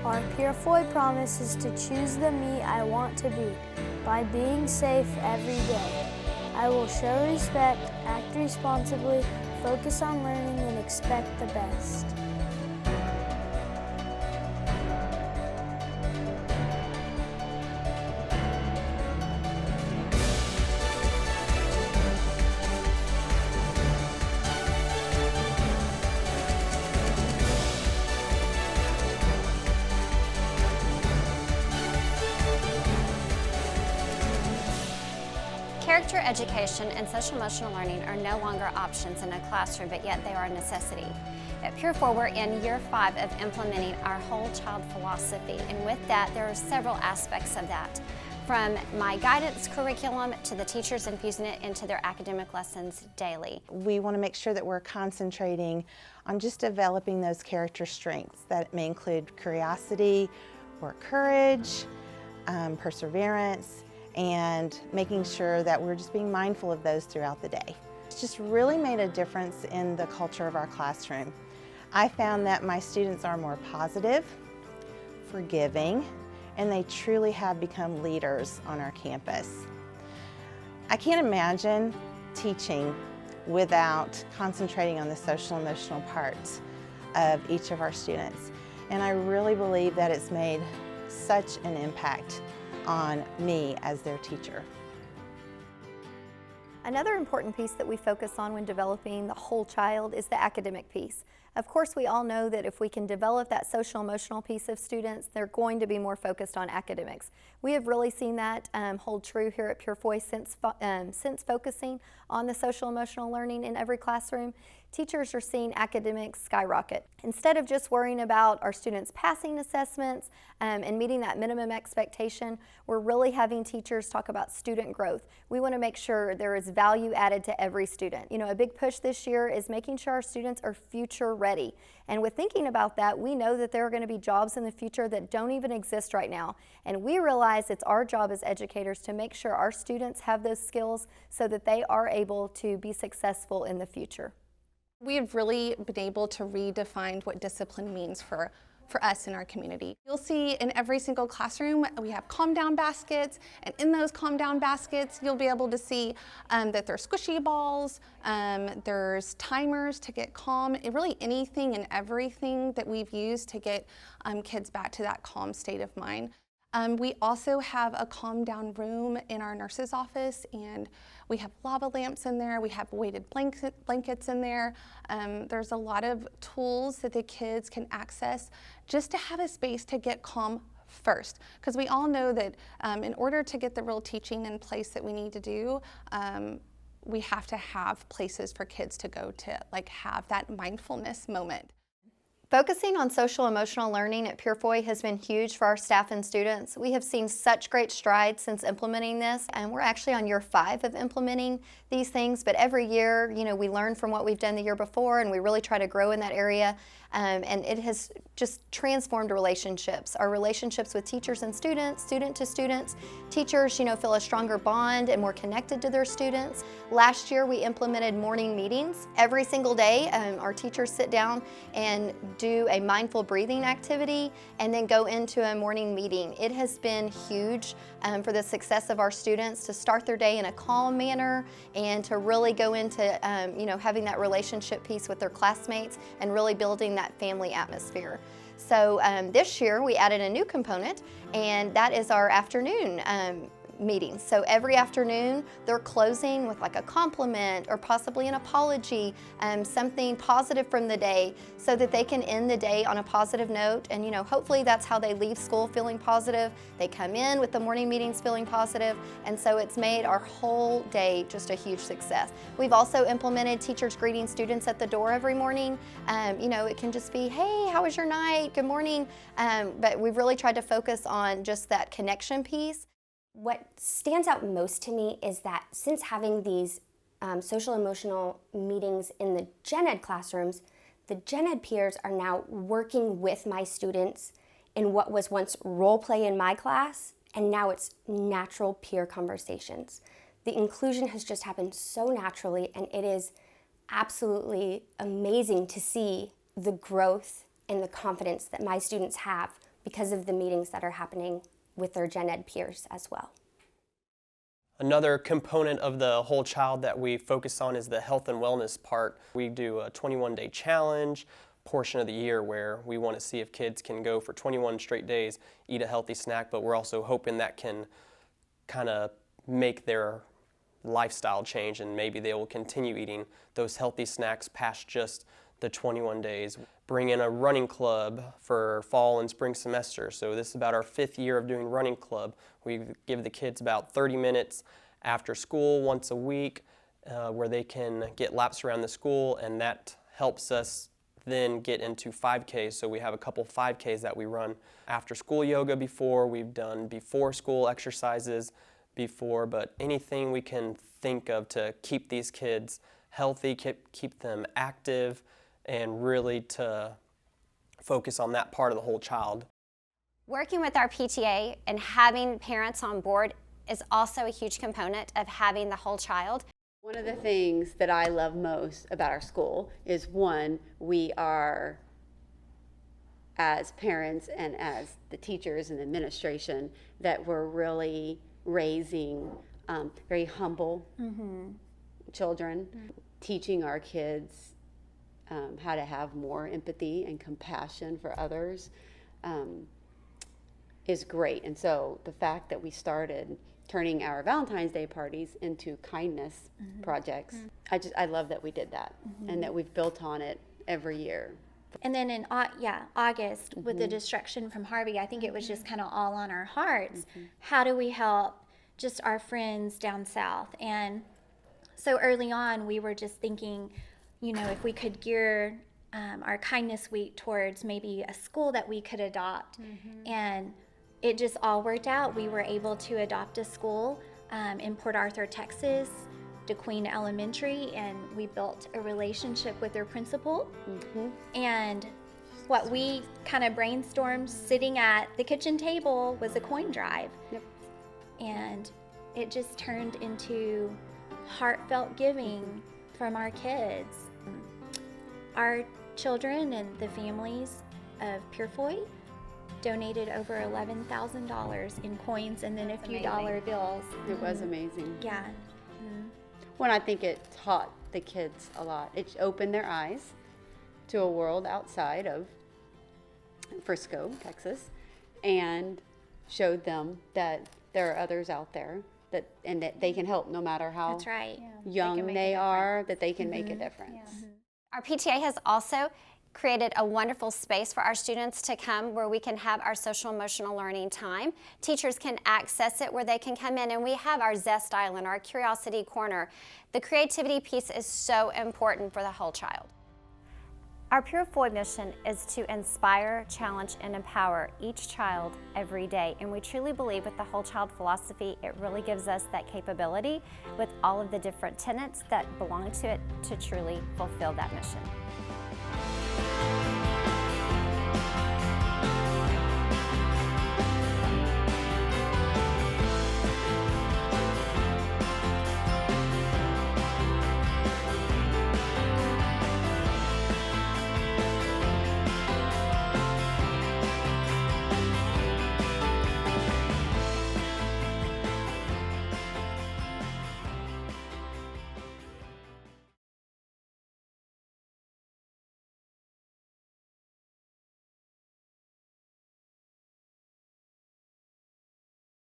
Our Purefoy promise is to choose the me I want to be by being safe every day. I will show respect, act responsibly, focus on learning, and expect the best. Character education and social emotional learning are no longer options in a classroom, but yet they are a necessity. At Purefoy, we're in year 5 of implementing our whole child philosophy, and with that, there are several aspects of that. From my guidance curriculum to the teachers infusing it into their academic lessons daily. We want to make sure that we're concentrating on just developing those character strengths that may include curiosity or courage, perseverance, and making sure that we're just being mindful of those throughout the day. It's just really made a difference in the culture of our classroom. I found that my students are more positive, forgiving, and they truly have become leaders on our campus. I can't imagine teaching without concentrating on the social emotional parts of each of our students. And I really believe that it's made such an impact on me as their teacher. Another important piece that we focus on when developing the whole child is the academic piece. Of course, we all know that if we can develop that social emotional piece of students, they're going to be more focused on academics. We have really seen that hold true here at Purefoy since focusing on the social emotional learning in every classroom. Teachers are seeing academics skyrocket. Instead of just worrying about our students passing assessments and meeting that minimum expectation, we're really having teachers talk about student growth. We want to make sure there is value added to every student. You know, a big push this year is making sure our students are future ready. And with thinking about that, we know that there are going to be jobs in the future that don't even exist right now. And we realize it's our job as educators to make sure our students have those skills so that they are able to be successful in the future. We have really been able to redefine what discipline means for us in our community. You'll see in every single classroom we have calm down baskets, and in those calm down baskets you'll be able to see that there's squishy balls, there's timers to get calm, really anything and everything that we've used to get kids back to that calm state of mind. We also have a calm down room in our nurse's office, and we have lava lamps in there, we have weighted blankets in there. There's a lot of tools that the kids can access just to have a space to get calm first. Because we all know that in order to get the real teaching in place that we need to do, we have to have places for kids to go to have that mindfulness moment. Focusing on social emotional learning at Purefoy has been huge for our staff and students. We have seen such great strides since implementing this, and we're actually on year 5 of implementing these things, but every year, you know, we learn from what we've done the year before, and we really try to grow in that area, and it has just transformed relationships. Our relationships with teachers and students, student to students. Teachers, you know, feel a stronger bond and more connected to their students. Last year, we implemented morning meetings. Every single day, our teachers sit down and do a mindful breathing activity and then go into a morning meeting. It has been huge for the success of our students to start their day in a calm manner and to really go into you know, having that relationship piece with their classmates and really building that family atmosphere. So this year we added a new component, and that is our afternoon meetings. So every afternoon they're closing with like a compliment or possibly an apology, something positive from the day, so that they can end the day on a positive note. And you know, hopefully that's how they leave school, feeling positive. They come in with the morning meetings feeling positive, and so it's made our whole day just a huge success. We've also implemented teachers greeting students at the door every morning. You know, it can just be, hey, how was your night? Good morning. But we've really tried to focus on just that connection piece. What stands out most to me is that since having these social emotional meetings in the gen ed classrooms, the gen ed peers are now working with my students in what was once role play in my class, and now it's natural peer conversations. The inclusion has just happened so naturally, and it is absolutely amazing to see the growth and the confidence that my students have because of the meetings that are happening with their gen ed peers as well. Another component of the whole child that we focus on is the health and wellness part. We do a 21-day challenge portion of the year where we want to see if kids can go for 21 straight days, eat a healthy snack, but we're also hoping that can kind of make their lifestyle change and maybe they will continue eating those healthy snacks past just the 21 days. Bring in a running club for fall and spring semester. So this is about our 5th year of doing running club. We give the kids about 30 minutes after school once a week where they can get laps around the school, and that helps us then get into 5Ks. So we have a couple 5Ks that we run after school yoga before. We've done before school exercises before, but anything we can think of to keep these kids healthy, keep them active, and really to focus on that part of the whole child. Working with our PTA and having parents on board is also a huge component of having the whole child. One of the things that I love most about our school is, one, we are, as parents and as the teachers and administration, that we're really raising very humble children, teaching our kids how to have more empathy and compassion for others is great. And so the fact that we started turning our Valentine's Day parties into kindness projects, I love that we did that and that we've built on it every year. And then in August, with the destruction from Harvey, I think it was just kind of all on our hearts. How do we help just our friends down south? And so early on, we were just thinking, you know, if we could gear our kindness week towards maybe a school that we could adopt. And it just all worked out. We were able to adopt a school in Port Arthur, Texas, DeQueen Elementary, and we built a relationship with their principal. And what we kind of brainstormed sitting at the kitchen table was a coin drive. And it just turned into heartfelt giving from our kids. Our children and the families of Purefoy donated over $11,000 in coins and then a few dollar bills. It was amazing. Yeah. Well, I think it taught the kids a lot. It opened their eyes to a world outside of Frisco, Texas, and showed them that there are others out there and that they can help no matter how That's right. young they are, that they can make a difference. Our PTA has also created a wonderful space for our students to come where we can have our social emotional learning time. Teachers can access it where they can come in, and we have our Zest Island, our Curiosity Corner. The creativity piece is so important for the whole child. Our Purefoy mission is to inspire, challenge, and empower each child every day. And we truly believe with the whole child philosophy, it really gives us that capability with all of the different tenets that belong to it to truly fulfill that mission.